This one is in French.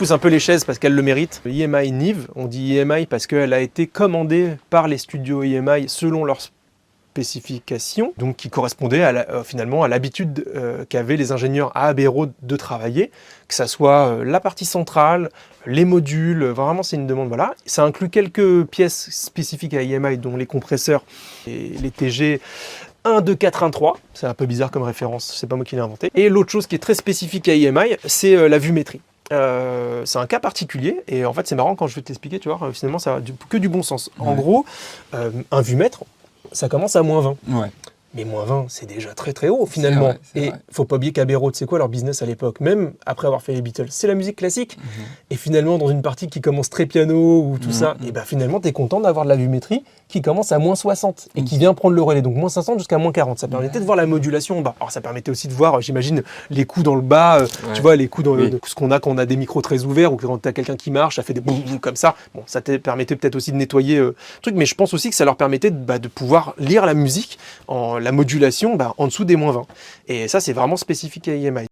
pousse un peu les chaises parce qu'elle le mérite. EMI Nive, on dit EMI parce qu'elle a été commandée par les studios EMI selon leurs spécifications, donc qui correspondait finalement à l'habitude qu'avaient les ingénieurs à Abbey Road de travailler, que ça soit la partie centrale, les modules, vraiment c'est une demande, voilà. Ça inclut quelques pièces spécifiques à EMI, dont les compresseurs et les TG 1, 2, 4, 1, 3, c'est un peu bizarre comme référence, c'est pas moi qui l'ai inventé. Et l'autre chose qui est très spécifique à EMI, c'est la vumétrie. C'est un cas particulier, et en fait c'est marrant quand je vais t'expliquer, tu vois, finalement ça a que du bon sens. En gros, un vumètre, ça commence à -20. Ouais. Mais -20, c'est déjà très très haut finalement. Et faut pas oublier qu'Abbey Road, c'est quoi leur business à l'époque? Même après avoir fait les Beatles, c'est la musique classique. Et finalement, dans une partie qui commence très piano ou tout ça, et ben finalement, tu es content d'avoir de la vumétrie qui commence à -60 et qui vient prendre le relais. Donc -50 jusqu'à -40. Ça permettait de voir la modulation en bas. Alors ça permettait aussi de voir, j'imagine, les coups dans le bas, tu vois, les coups dans ce qu'on a quand on a des micros très ouverts ou quand tu as quelqu'un qui marche, ça fait des boum comme ça. Bon, ça te permettait peut-être aussi de nettoyer le truc, mais je pense aussi que ça leur permettait de pouvoir lire la musique, la modulation en dessous des -20. Et ça, c'est vraiment spécifique à EMI.